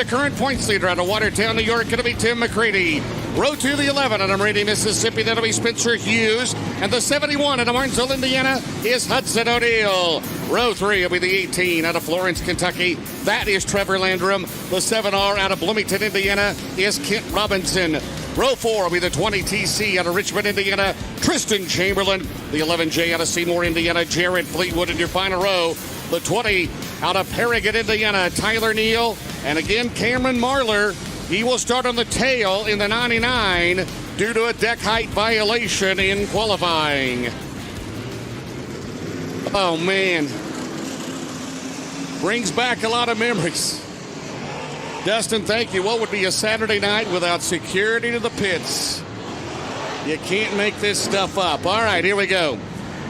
the current points leader out of Watertown, New York, going to be Tim McCready. Row 2, the 11 out of Meridian, Mississippi. That'll be Spencer Hughes. And the 71 out of Martinsville, Indiana, is Hudson O'Neill. Row 3 will be the 18 out of Florence, Kentucky. That is Trevor Landrum. The 7R out of Bloomington, Indiana, is Kent Robinson. Row 4 will be the 20 TC out of Richmond, Indiana, Tristan Chamberlain. The 11J out of Seymour, Indiana, Jared Fleetwood. In your final row, the 20 out of Paragon, Indiana, Tyler Neal. And again, Cameron Marler. He will start on the tail in the 99 due to a deck height violation in qualifying. Oh, man. Brings back a lot of memories. Dustin, thank you. What would be a Saturday night without security to the pits? You can't make this stuff up. All right, here we go.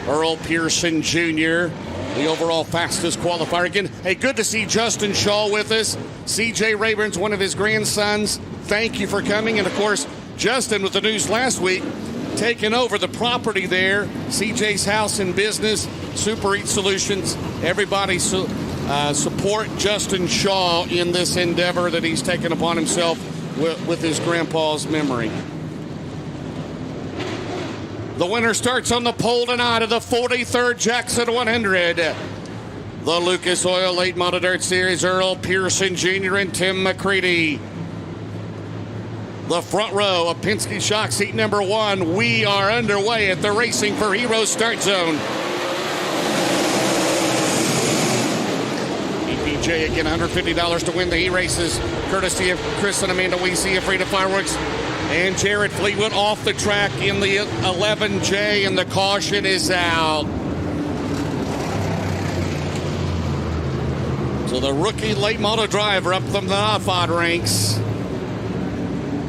Earl Pearson Jr., the overall fastest qualifier. Again, hey, good to see Justin Shaw with us. CJ Rayburn's one of his grandsons. Thank you for coming. And, of course, Justin, with the news last week, taking over the property there. CJ's House and Business, Super Eat Solutions. Everybody support Justin Shaw in this endeavor that he's taken upon himself with his grandpa's memory. The winner starts on the pole tonight of the 43rd Jackson 100. The Lucas Oil Late Model Dirt Series, Earl Pearson Jr. and Tim McCready. The front row of Penske Shock seat number 1. We are underway at the Racing for Heroes start zone. EPJ again, $150 to win the E-Races, courtesy of Chris and Amanda Weesey of Freedom Fireworks. And Jared Fleetwood off the track in the 11J, and the caution is out. So the rookie late model driver up from the NAFOD ranks.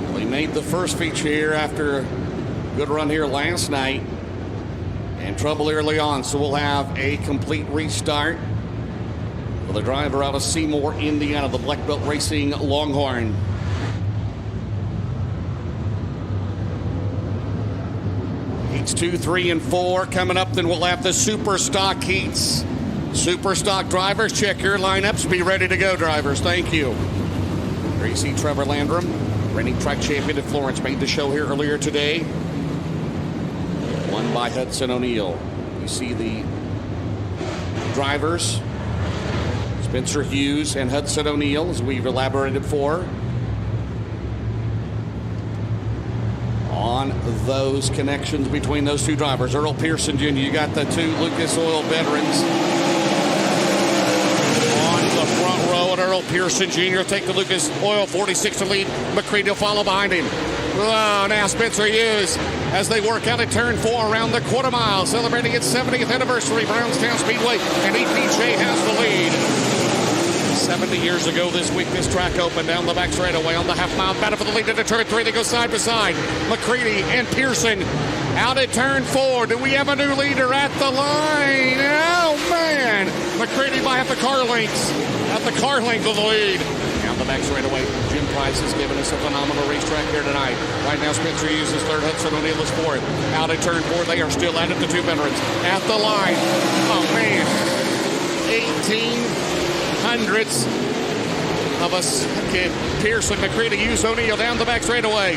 Well, he made the first feature here after a good run here last night. And trouble early on, so we'll have a complete restart for the driver out of Seymour, Indiana, the Black Belt Racing Longhorn. Heats 2, 3, and 4 coming up. Then we'll have the Super Stock heats. Super Stock drivers, check your lineups. Be ready to go, drivers. Thank you. There you see Trevor Landrum, reigning track champion at Florence, made the show here earlier today. Won by Hudson O'Neill. You see the drivers, Spencer Hughes and Hudson O'Neill, as we've elaborated for. On those connections between those two drivers. Earl Pearson Jr., you got the two Lucas Oil veterans on the front row, and Earl Pearson Jr. will take the Lucas Oil 46 to lead. McCready will follow behind him. Oh, now Spencer Hughes as they work out at turn 4 around the quarter mile, celebrating its 70th anniversary. Brownstown Speedway, and EPJ has the lead. 70 years ago this week, this track opened down the back straightaway on the half-mile battle for the lead into turn 3. They go side by side. McCready and Pearson out at turn 4. Do we have a new leader at the line? Oh, man. McCready by half the car lengths. At the car length of the lead. Down the back straightaway. Jim Price has given us a phenomenal racetrack here tonight. Right now, Spencer Hughes is third. Hudson O'Neill is fourth. Out at turn 4. They are still at it, the two veterans. At the line. Oh, man. 18 hundredths of a second. Pearson, McCready, Hughes, O'Neill down the back straightaway.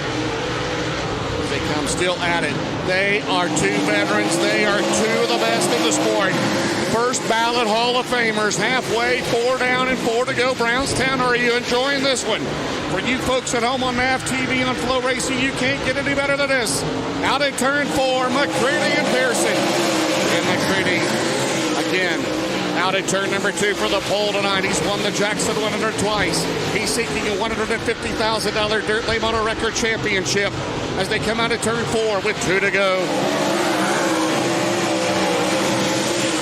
They come still at it. They are two veterans. They are two of the best in the sport. First ballot Hall of Famers. Halfway, 4 down and 4 to go. Brownstown, are you enjoying this one? For you folks at home on MAV TV on FloRacing, you can't get any better than this. Out at turn 4, McCready and Pearson. And McCready again. Out at turn number 2 for the pole tonight. He's won the Jackson 100 twice. He's seeking a $150,000 Dirt Late Model Record Championship as they come out at turn 4 with 2 to go.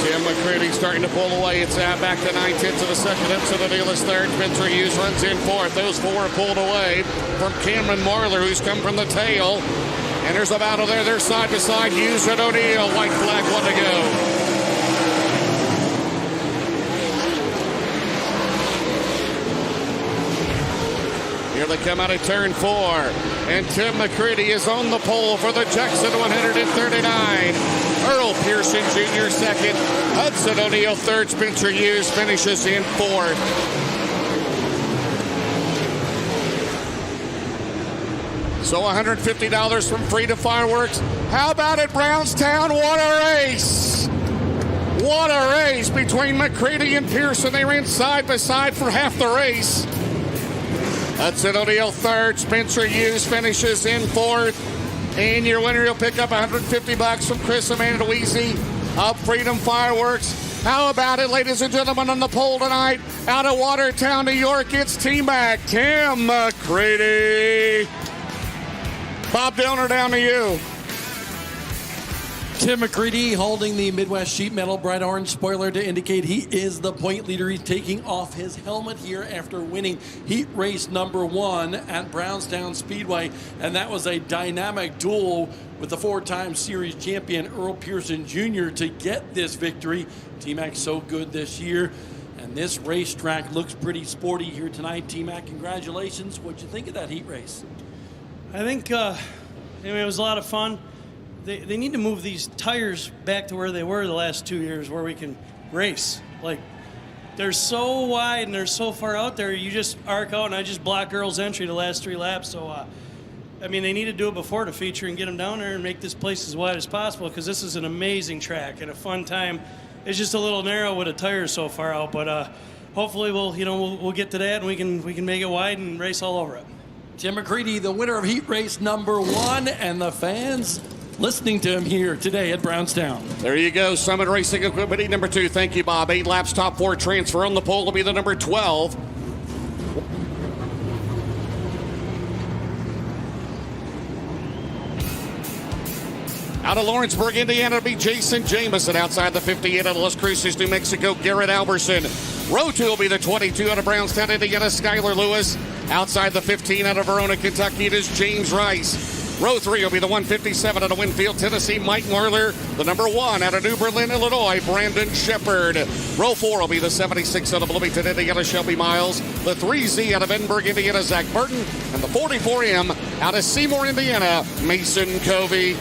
Tim McCready starting to pull away. It's back to 9/10 of a second. Hudson O'Neill is third. Spencer Hughes runs in fourth. Those 4 are pulled away from Cameron Marler, who's come from the tail. And there's a battle there. They're side by side. Hughes and O'Neill. White flag, 1 to go. Here they come out of turn 4. And Tim McCready is on the pole for the Jackson 139. Earl Pearson Jr. second. Hudson O'Neill third. Spencer Hughes finishes in fourth. So $150 from Freedom Fireworks. How about at Brownstown? What a race! What a race between McCready and Pearson. They ran side by side for half the race. Hudson O'Neill third. Spencer Hughes finishes in fourth. And your winner, you'll pick up $150 from Chris Amanda-Weezy of Freedom Fireworks. How about it, ladies and gentlemen, on the pole tonight, out of Watertown, New York, it's T-Mac, Tim McCready. Bob Dillner, down to you. Tim McCready holding the Midwest Sheet Metal bright orange spoiler to indicate he is the point leader. He's taking off his helmet here after winning heat race number 1 at Brownstown Speedway. And that was a dynamic duel with the 4-time series champion Earl Pearson Jr. to get this victory. T-Mac's so good this year. And this racetrack looks pretty sporty here tonight. T-Mac, congratulations. What'd you think of that heat race? I think it was a lot of fun. They need to move these tires back to where they were the last 2 years, where we can race. Like, they're so wide and they're so far out there, you just arc out, and I just block Earl's entry the last 3 laps. So, they need to do it before the feature and get them down there and make this place as wide as possible, because this is an amazing track and a fun time. It's just a little narrow with the tires so far out, but hopefully we'll get to that and we can make it wide and race all over it. Tim McCready, the winner of heat race number 1, and the fans listening to him here today at Brownstown. There you go, Summit Racing Equipment heat number 2. Thank you, Bob. 8 laps, top 4 transfer. On the pole will be the number 12. Out of Lawrenceburg, Indiana, it'll be Jason Jamison. Outside the 58 out of Las Cruces, New Mexico, Garrett Alberson. Row 2 will be the 22 out of Brownstown, Indiana, Skylar Lewis. Outside the 15 out of Verona, Kentucky, it is James Rice. Row 3 will be the 157 out of Winfield, Tennessee, Mike Marler. The number 1 out of New Berlin, Illinois, Brandon Shepard. Row 4 will be the 76 out of Bloomington, Indiana, Shelby Miles. The 3Z out of Edinburgh, Indiana, Zach Burton. And the 44M out of Seymour, Indiana, Mason Covey.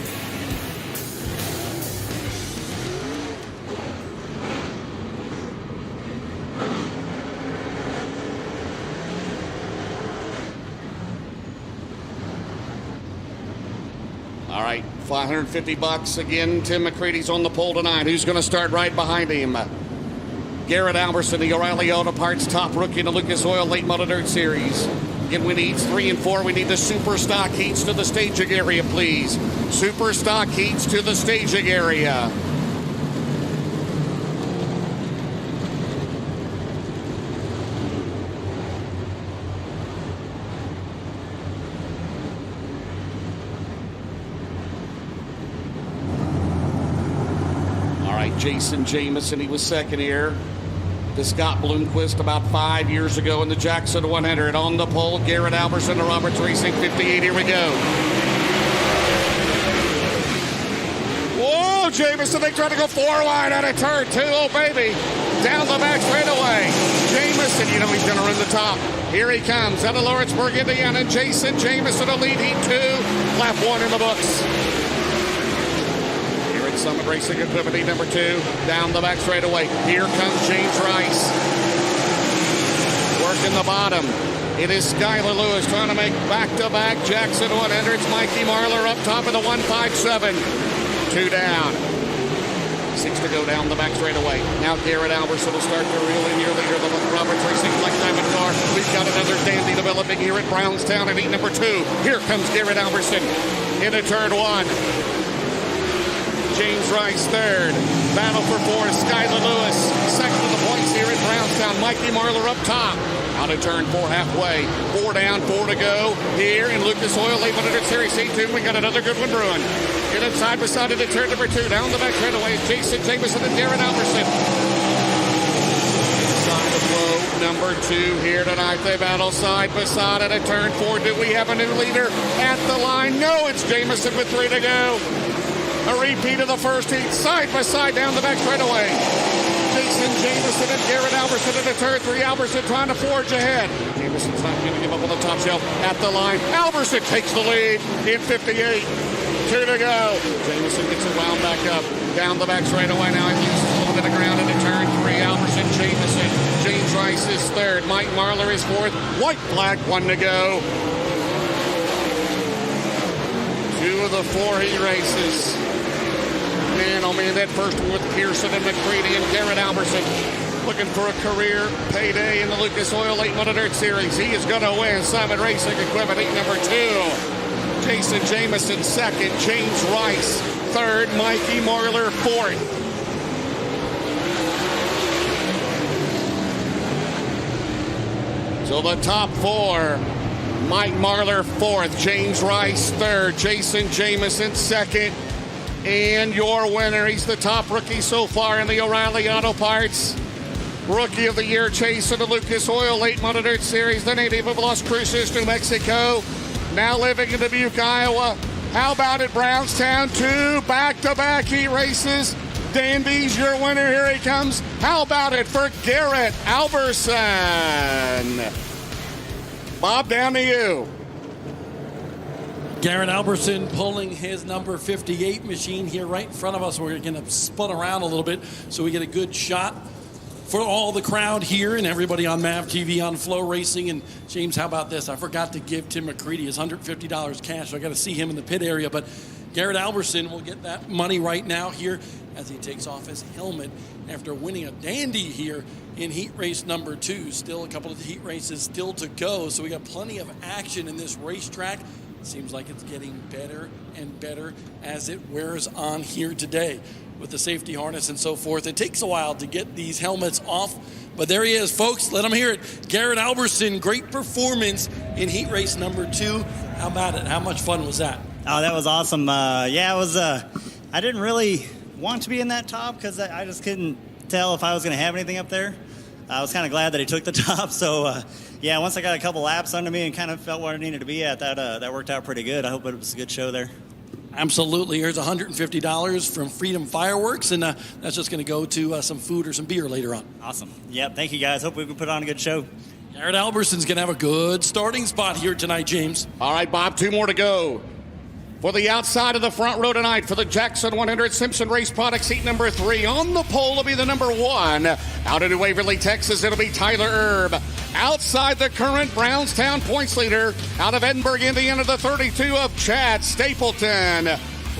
All right, $550 again. Tim McCready's on the pole tonight. Who's going to start right behind him? Garrett Alberson, the O'Reilly Auto Parts top rookie in the Lucas Oil Late Model Dirt Series. Again, we need 3 and 4. We need the super stock heats to the staging area, please. Super stock heats to the staging area. Jason Jamison, he was second here to Scott Bloomquist about 5 years ago in the Jackson 100. On the pole, Garrett Alberson, the Roberts Racing 58. Here we go. Whoa, Jamison, they try to go 4 wide out of turn 2. Oh, baby. Down the back straightaway. Jamison, he's going to run the top. Here he comes out of Lawrenceburg, Indiana. Jason Jamison, a lead heat 2. Lap 1 in the books. Summit Racing Equipment heat number 2. Down the back straightaway. Here comes James Rice. Working the bottom. It is Skylar Lewis trying to make back-to-back Jackson 100s. Mikey Marler up top of the 157. 2 down. 6 to go down the back straightaway. Now Garrett Alberson will start to reel in your leader, the Roberts Racing Black Diamond car. We've got another dandy developing here at Brownstown in heat number 2. Here comes Garrett Alberson into turn 1. James Rice third. Battle for 4 is Skylar Lewis. Second to the points here at Brownstown. Mikey Marler up top. Out of turn 4 halfway. 4 down, 4 to go. Here in Lucas Oil Late Model Dirt Series C2. We got another good one brewing. Get it side by side into turn number 2. Down the back straightaway is Jason Jamison and Garrett Alberson. Inside the flow, number 2 here tonight. They battle side by side at a turn 4. Do we have a new leader at the line? No, it's Jamison with 3 to go. A repeat of the first heat, side by side down the back straightaway. Jason Jamison and Garrett Alberson into turn 3. Alberson trying to forge ahead. Jamison's not going to give up on the top shelf at the line. Alberson takes the lead in 58. 2 to go. Jamison gets it wound back up. Down the back straightaway now. He loses a little bit of ground into turn 3. Alberson, Jamison. James Rice is third. Mike Marler is fourth. White flag, 1 to go. 2 of the 4 heat races. Man, oh man, that first one with Pearson and McCready and Garrett Albertson looking for a career payday in the Lucas Oil Late Model Dirt Series. He is going to win. Simon Racing Equipment, heat number 2. Jason Jamison, 2nd. James Rice, 3rd. Mikey Marler, 4th. So the top 4. Mike Marler, 4th. James Rice, 3rd. Jason Jamison, 2nd. And your winner, he's the top rookie so far in the O'Reilly Auto Parts Rookie of the Year chase in the Lucas Oil Late Model Dirt Series, the native of Las Cruces, New Mexico, now living in Dubuque, Iowa. How about it, Brownstown? 2 back-to-back heat races. Dandy's your winner. Here he comes. How about it for Garrett Albertson? Bob, down to you. Garrett Albertson pulling his number 58 machine here right in front of us. We're going to spin around a little bit so we get a good shot for all the crowd here and everybody on MAV TV, on FloRacing. And James, how about this? I forgot to give Tim McCready his $150 cash, so I got to see him in the pit area. But Garrett Albertson will get that money right now here as he takes off his helmet after winning a dandy here in heat race number 2. Still a couple of heat races still to go, so we got plenty of action in this racetrack. Seems like it's getting better and better as it wears on here today with the safety harness and so forth. It takes a while to get these helmets off, but there he is, folks. Let them hear it. Garrett Albertson, great performance in heat race number 2. How about it? How much fun was that? Oh, that was awesome. Yeah, it was. I didn't really want to be in that top because I just couldn't tell if I was going to have anything up there. I was kind of glad that he took the top. So, yeah, once I got a couple laps under me and kind of felt where I needed to be at, that worked out pretty good. I hope it was a good show there. Absolutely. Here's $150 from Freedom Fireworks, and that's just going to go to some food or some beer later on. Awesome. Yep, thank you, guys. Hope we can put on a good show. Garrett Albertson's going to have a good starting spot here tonight, James. All right, Bob, 2 more to go. For the outside of the front row tonight for the Jackson 100 Simpson Race Products heat number 3. On the pole will be the number 1. Out into Waverly, Texas, it'll be Tyler Erb. Outside the current Brownstown points leader, out of Edinburgh, Indiana, the 32 of Chad Stapleton.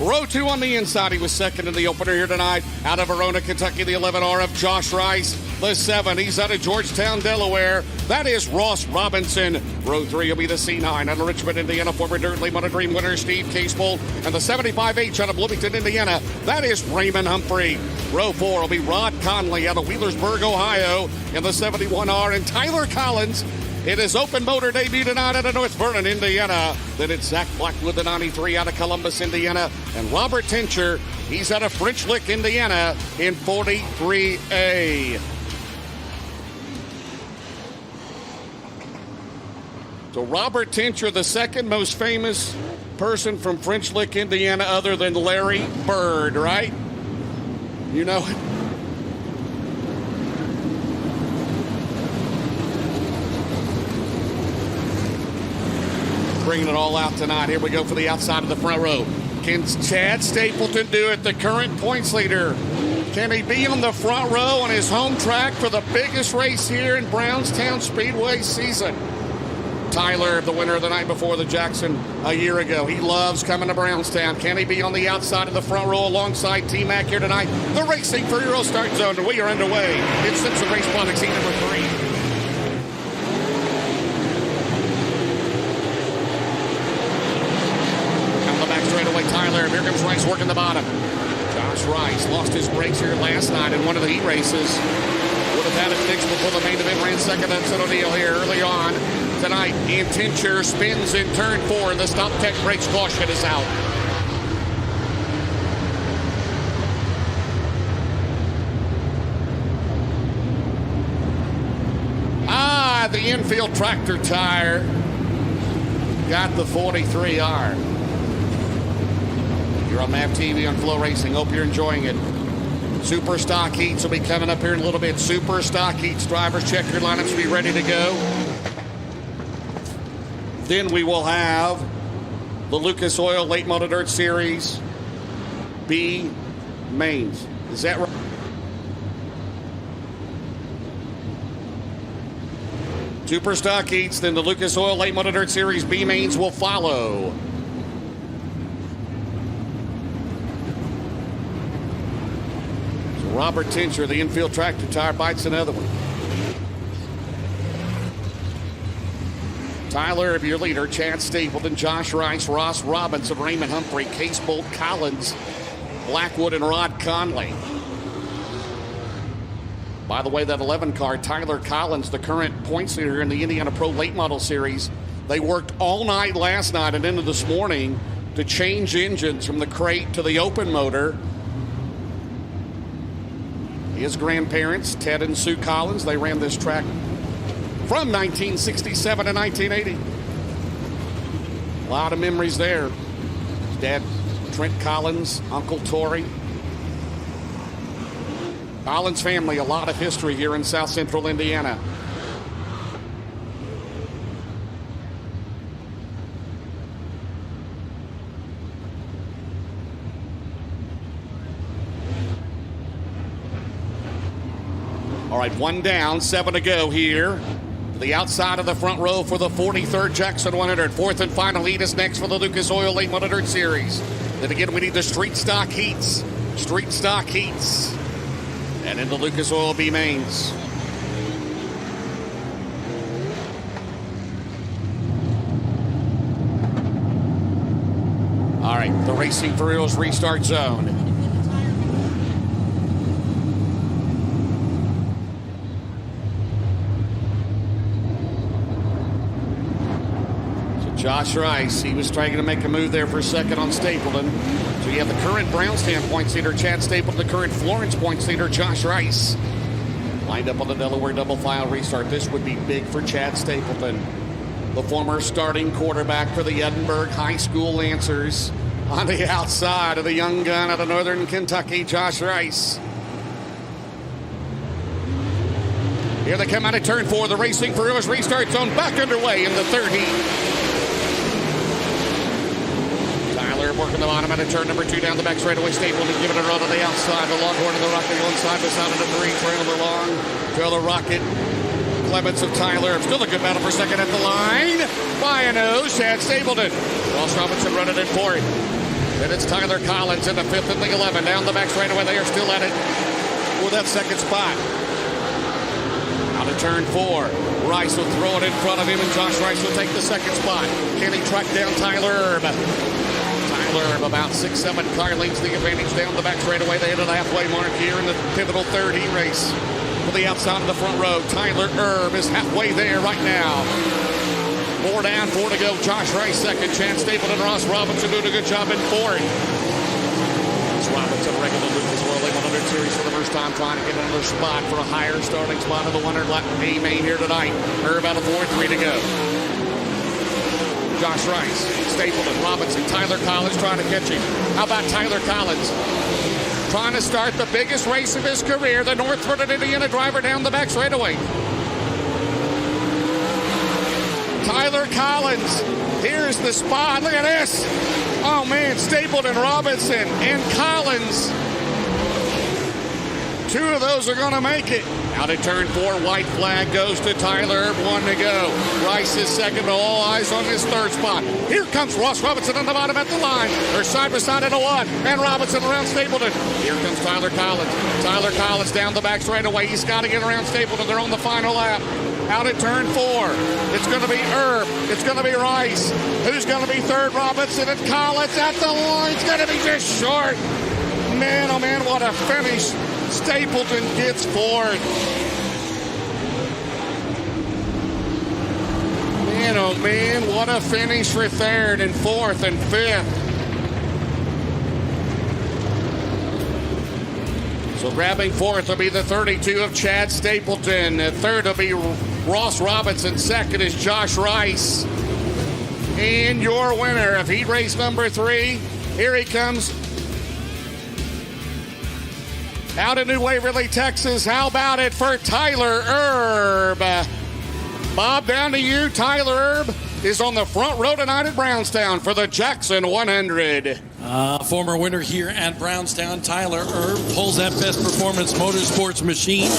Row 2 on the inside. He was 2nd in the opener here tonight. Out of Verona, Kentucky, the 11R of Josh Rice. The 7, he's out of Georgetown, Delaware. That is Ross Robinson. Row 3 will be the C9 out of Richmond, Indiana. Former Dirt Late Model Dream winner Steve Casebolt. And the 75H out of Bloomington, Indiana. That is Raymond Humphrey. Row 4 will be Rod Conley out of Wheelersburg, Ohio. In the 71R. And Tyler Collins. It is open motor debut tonight out of North Vernon, Indiana. Then it's Zach Blackwood, the 93 out of Columbus, Indiana. And Robert Tincher, he's out of French Lick, Indiana in 43A. So Robert Tincher, the second most famous person from French Lick, Indiana, other than Larry Bird, right? You know it. Bringing it all out tonight. Here we go for the outside of the front row. Can Chad Stapleton do it, the current points leader? Can he be on the front row on his home track for the biggest race here in Brownstown Speedway season? Tyler, the winner of the night before the Jackson a year ago. He loves coming to Brownstown. Can he be on the outside of the front row alongside T-Mac here tonight? The Racing for Euro Start Zone. We are underway. It's Simpson Race Products heat number 3. Straight away, Tyler. Here comes Rice working the bottom. Josh Rice lost his brakes here last night in one of the heat races. Would have had it fixed before the main event. Ran second on O'Neill here early on tonight. And Tincher spins in turn 4. The Stop Tech brakes caution is out. The infield tractor tire got the 43R. You're on MAV TV on FloRacing. Hope you're enjoying it. Super Stock Heats will be coming up here in a little bit. Super Stock Heats drivers, check your lineups to be ready to go. Then we will have the Lucas Oil Late Model Dirt Series B mains. Is that right? Super Stock Heats, then the Lucas Oil Late Model Dirt Series B mains will follow. Robert Tincher, the infield tractor tire, bites another one. Tyler, your leader, Chad Stapleton, Josh Rice, Ross Robinson, Raymond Humphrey, Case Bolt Collins, Blackwood, and Rod Conley. By the way, that 11 car, Tyler Collins, the current points leader in the Indiana Pro Late Model Series, they worked all night last night and into this morning to change engines from the crate to the open motor. His grandparents, Ted and Sue Collins, they ran this track from 1967 to 1980. A lot of memories there. His dad, Trent Collins, Uncle Torrey. Collins family, a lot of history here in South Central Indiana. All right, one down, 7 to go here. To the outside of the front row for the 43rd Jackson 100. Fourth and final heat is next for the Lucas Oil Late 100 Series. Then again, we need the street stock heats. Street stock heats. And into Lucas Oil B mains. All right, the Racing for Reals restart zone. Josh Rice, he was trying to make a move there for a second on Stapleton. So you have the current Brownstown points leader, Chad Stapleton, the current Florence points leader, Josh Rice. Lined up on the Delaware double file restart. This would be big for Chad Stapleton, the former starting quarterback for the Edinburgh High School Lancers. On the outside of the young gun out of Northern Kentucky, Josh Rice. Here they come out of turn 4. The Racing for Reals restart zone back underway in the third heat. Working the bottom out of turn number 2 down the back straightaway. Stapleton giving it a run on the outside. The Longhorn and the Rocket one side by side of the 3. Trailer long. Trailer Rocket. Clements of Tyler. Still a good battle for second at the line. By a nose. Chad Stapleton. Ross Robinson running in fourth. Then it's Tyler Collins in the 5th and the 11. Down the back straightaway. They are still at it for that second spot. Out of turn 4. Rice will throw it in front of him, and Josh Rice will take the second spot. Can he track down Tyler Erb? About 6-7 car lengths the advantage down the back straightaway. They hit the halfway mark here in the pivotal third heat race. To the outside of the front row, Tyler Erb is halfway there right now. 4 down, 4 to go. Josh Rice second. Chad Stapleton and Ross Robinson doing a good job in fourth. Ross Robinson regular Lucas Oil Late 100 Series for the first time, trying to get another spot for a higher starting spot of the 100 lap A main here tonight. Erb out of 4, 3 to go. Josh Rice, Stapleton, Robinson, Tyler Collins trying to catch him. How about Tyler Collins? Trying to start the biggest race of his career, the Northford and Indiana driver down the back straightaway. Tyler Collins, here's the spot. Look at this. Oh man, Stapleton, Robinson, and Collins. 2 of those are going to make it. Out of turn 4, white flag goes to Tyler. 1 to go. Rice is second, but all eyes on his third spot. Here comes Ross Robinson on the bottom at the line. They're side by side at a 1. And Robinson around Stapleton. Here comes Tyler Collins. Tyler Collins down the back straightaway. He's got to get around Stapleton. They're on the final lap. Out at turn 4. It's going to be Erb. It's going to be Rice. Who's going to be third? Robinson and Collins at the line. It's going to be just short. Man, oh man, what a finish. Stapleton gets fourth. Man, oh man, what a finish for third and fourth and fifth. So grabbing fourth will be the 32 of Chad Stapleton. Third will be Ross Robinson. Second is Josh Rice. And your winner of heat race number 3, here he comes. Out of New Waverly, Texas. How about it for Tyler Erb? Bob, down to you. Tyler Erb is on the front row tonight at Brownstown for the Jackson 100. Former winner here at Brownstown, Tyler Erb pulls that best performance motorsports machine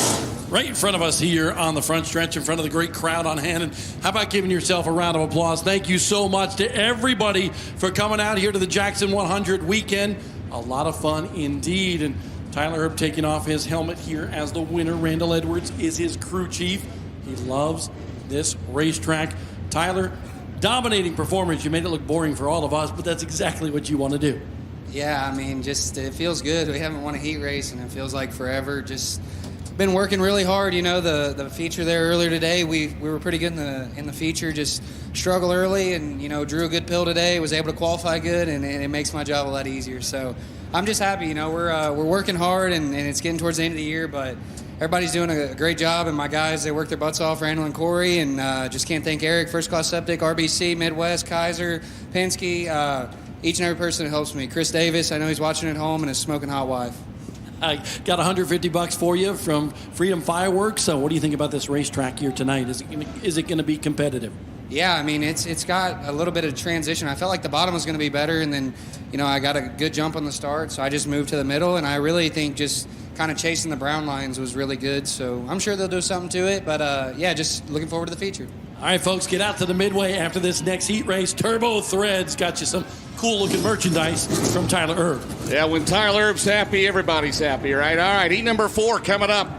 right in front of us here on the front stretch in front of the great crowd on hand. And how about giving yourself a round of applause? Thank you so much to everybody for coming out here to the Jackson 100 weekend. A lot of fun indeed. And Tyler Herb taking off his helmet here as the winner. Randall Edwards is his crew chief. He loves this racetrack. Tyler, dominating performance. You made it look boring for all of us, but that's exactly what you want to do. Yeah, I mean, just it feels good. We haven't won a heat race, and it feels like forever. Just been working really hard. You know, the feature there earlier today, we were pretty good in the feature. Just struggled early, and you know, drew a good pill today. Was able to qualify good, and it makes my job a lot easier. So I'm just happy. You know, we're working hard, and it's getting towards the end of the year, but everybody's doing a great job, and my guys, they work their butts off, Randall and Corey, and just can't thank Eric, First Class Septic, RBC, Midwest, Kaiser, Penske, each and every person that helps me. Chris Davis, I know he's watching at home, and his smoking hot wife. I got $150 for you from Freedom Fireworks. So what do you think about this racetrack here tonight? Is it going to be competitive? Yeah, I mean, it's got a little bit of transition. I felt like the bottom was going to be better, and then, you know, I got a good jump on the start, so I just moved to the middle, and I really think just kind of chasing the brown lines was really good. So I'm sure they'll do something to it, but yeah, just looking forward to the feature. All right, folks, get out to the Midway after this next heat race. Turbo Threads got you some cool-looking merchandise from Tyler Herb. Yeah, when Tyler Herb's happy, everybody's happy, right? All right, heat number 4 coming up.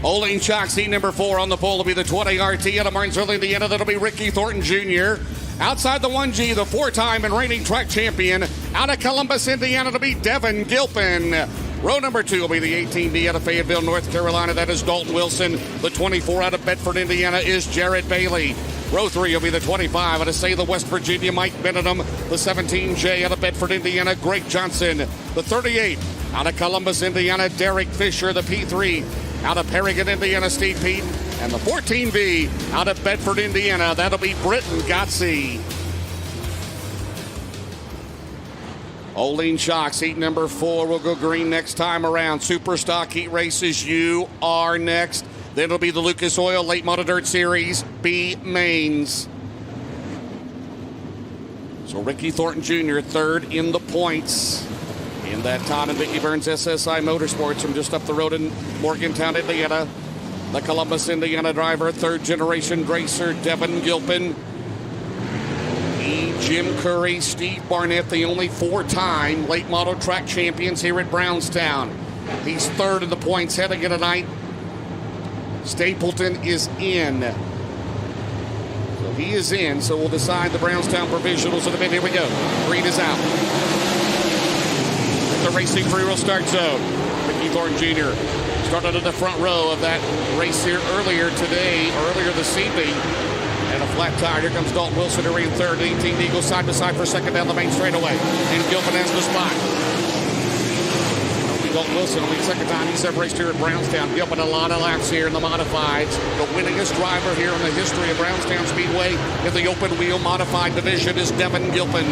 Olean Shocks, heat number 4 on the pole will be the 20 RT out of Martinsville, Indiana. That'll be Ricky Thornton Jr. Outside the 1G, the 4-time and reigning track champion. Out of Columbus, Indiana, to be Devin Gilpin. Row number 2 will be the 18D out of Fayetteville, North Carolina. That is Dalton Wilson. The 24 out of Bedford, Indiana is Jarrett Bailey. Row 3 will be the 25 out of Say the West Virginia, Mike Benedum. The 17J out of Bedford, Indiana, Greg Johnson. The 38 out of Columbus, Indiana, Derek Fisher. The P3 out of Perrigan, Indiana, Steve Pete. And the 14V out of Bedford, Indiana. That'll be Britton Gotze. Olean Shocks, heat number 4. We'll go green next time around. Super Stock Heat Races, you are next. Then it'll be the Lucas Oil Late Model Dirt Series B mains. So Ricky Thornton Jr., 3rd in the points. In that Todd and Vicki Burns SSI Motorsports from just up the road in Morgantown, Indiana. The Columbus, Indiana driver, 3rd generation racer, Devin Gilpin. Jim Curry, Steve Barnett, the only 4-time late model track champions here at Brownstown. He's 3rd in the points heading in tonight. Stapleton is in. So he is in, so we'll decide the Brownstown provisionals in a bit. Here we go. Green is out. The racing free-roll start zone. Ricky Thornton Jr. started in the front row of that race here earlier this evening. And a flat tire. Here comes Dalton Wilson to in 3rd. 18 Eagles side by side for 2nd down the main straightaway. And Gilpin has the spot. Dalton Wilson, only 2nd time he's ever raced here at Brownstown. Gilpin a lot of laps here in the modifieds. The winningest driver here in the history of Brownstown Speedway in the open wheel modified division is Devin Gilpin.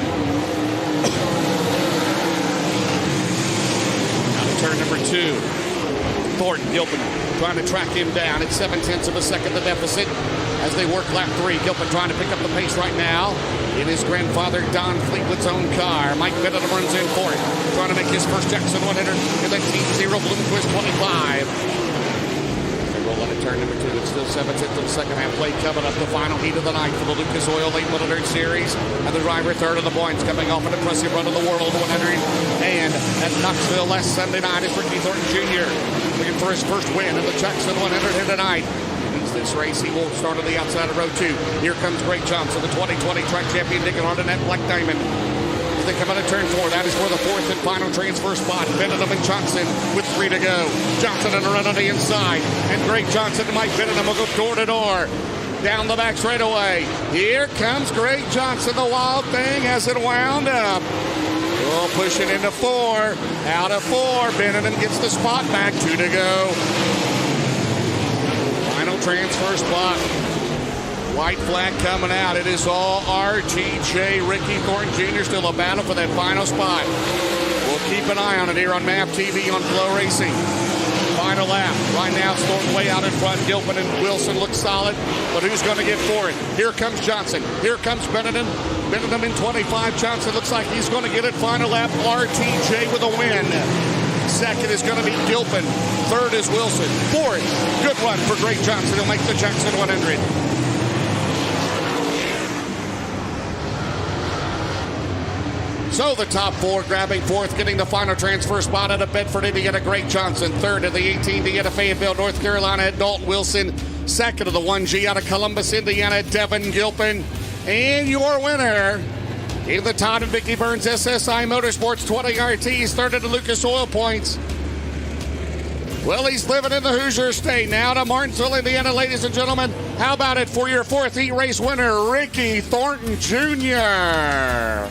Now to turn number 2. Thornton Gilpin trying to track him down at 0.7 of a second the deficit as they work lap 3. Gilpin trying to pick up the pace right now in his grandfather Don Fleetwood's own car. Mike Benedum runs in for it, trying to make his first Jackson 100 in that Team Zero Bloomquist 25. They roll out of turn number 2. It's still 0.7 of the second half play coming up. The final heat of the night for the Lucas Oil Late Model Dirt Series. And the driver 3rd of the points coming off an impressive run of the World 100. And at Knoxville last Sunday night is Ricky Thornton Jr. looking for his first win in the Jackson 100 here tonight. This race, he will start on the outside of row 2. Here comes Greg Johnson, the 2020 track champion, digging hard in that black diamond. As they come out of turn 4, that is for the 4th and final transfer spot. Benedum and Johnson with 3 to go. Johnson on a run on the inside. And Greg Johnson and Mike Benedum will go door to door. Down the back straightaway. Here comes Greg Johnson, the wild thing as it wound up. Oh, pushing into 4. Out of 4. Benedum gets the spot back. 2 to go. Transfer spot. White flag coming out. It is all RTJ. Ricky Thornton Jr. still a battle for that final spot. We'll keep an eye on it here on MAP TV on FloRacing. Final lap. Right now it's Thornton way out in front. Gilpin and Wilson look solid, but who's going to get for it? Here comes Johnson. Here comes Benedum. Benedum in 25. Johnson looks like he's going to get it. Final lap. RTJ with a win. 2nd is going to be Gilpin. 3rd is Wilson. 4th, good run for Greg Johnson. He'll make the Jackson 100. So the top four grabbing fourth, getting the final transfer spot out of Bedford, Indiana, Greg Johnson. Third of the 18D out of Fayetteville, North Carolina, Dalton Wilson. Second of the 1G out of Columbus, Indiana, Devin Gilpin. And your winner in the Todd and Vicky Burns SSI Motorsports 20 RTs, third of the Lucas Oil Points. Well, he's living in the Hoosier State. Now to Martinsville, Indiana, ladies and gentlemen. How about it for your fourth heat race winner, Ricky Thornton Jr.?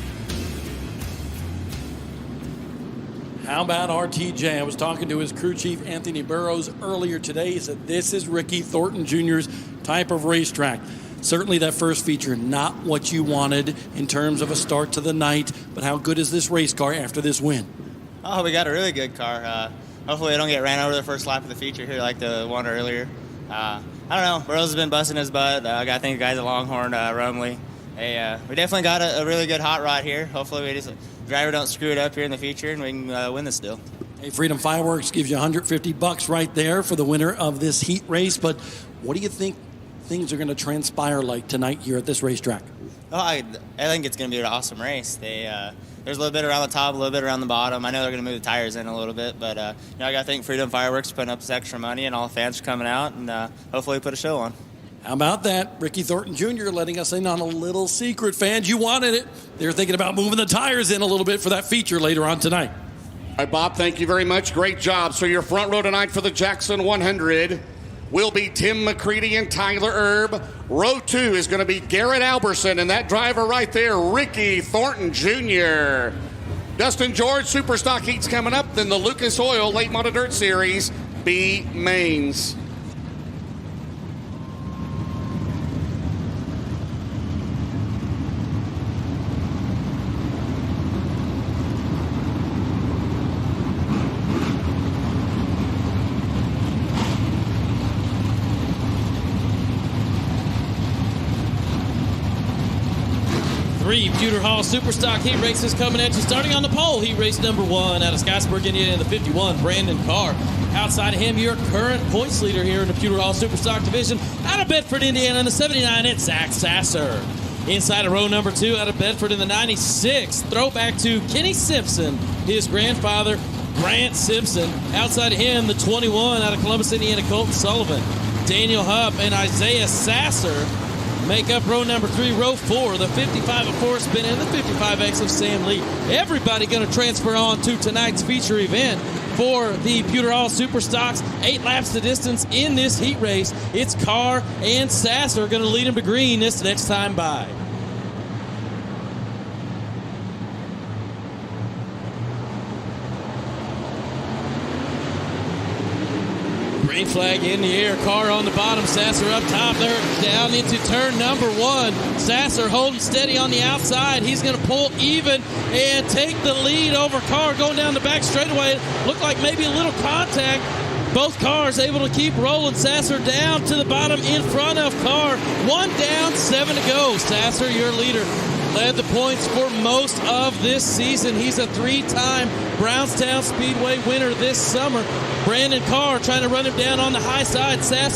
How about RTJ? I was talking to his crew chief, Anthony Burrows, earlier today. He said this is Ricky Thornton Jr.'s type of racetrack. Certainly that first feature, not what you wanted in terms of a start to the night, but how good is this race car after this win? Oh, we got a really good car. Hopefully we don't get ran over the first lap of the feature here like the one earlier. I don't know. Burrows has been busting his butt. I got to thank the guys at Longhorn, Rumley. We definitely got a really good hot rod here. Hopefully the driver don't screw it up here in the feature and we can win this deal. Hey, Freedom Fireworks gives you $150 right there for the winner of this heat race. But what do you think things are going to transpire like tonight here at this racetrack? Oh, I think it's going to be an awesome race. There's a little bit around the top, a little bit around the bottom. I know they're going to move the tires in a little bit, but I got to thank Freedom Fireworks for putting up this extra money, and all the fans for coming out, and hopefully put a show on. How about that? Ricky Thornton Jr. letting us in on a little secret. Fans, you wanted it. They're thinking about moving the tires in a little bit for that feature later on tonight. All right, Bob, thank you very much. Great job. So your front row tonight for the Jackson 100 will be Tim McCready and Tyler Erb. Row 2 is going to be Garrett Alberson, and that driver right there, Ricky Thornton Jr. Dustin George, Superstock Heats coming up, then the Lucas Oil Late Model Dirt Series B mains. Three Pewter Hall Superstock heat races coming at you. Starting on the pole, heat race number 1 out of Scottsburg, Indiana, in the 51, Brandon Carr. Outside of him, your current points leader here in the Pewter Hall Superstock division. Out of Bedford, Indiana, in the 79, it's Zach Sasser. Inside of row number 2, out of Bedford in the 96, throwback to Kenny Simpson, his grandfather, Grant Simpson. Outside of him, the 21, out of Columbus, Indiana, Colton Sullivan. Daniel Hupp and Isaiah Sasser make up row number 3. Row 4, the 55 of Forrest Bennett and the 55X of Sam Lee. Everybody going to transfer on to tonight's feature event for the Pewter Hall Superstocks. 8 laps the distance in this heat race. It's Carr and Sasser going to lead them to green this next time by. Green flag in the air. Carr on the bottom. Sasser up top. They're down into turn number 1. Sasser holding steady on the outside. He's going to pull even and take the lead over Carr going down the back straightaway. Looked like maybe a little contact. Both cars able to keep rolling. Sasser down to the bottom in front of Carr. 1 down, 7 to go. Sasser, your leader, led the points for most of this season. He's a 3-time Brownstown Speedway winner this summer. Brandon Carr trying to run him down on the high side. Sasser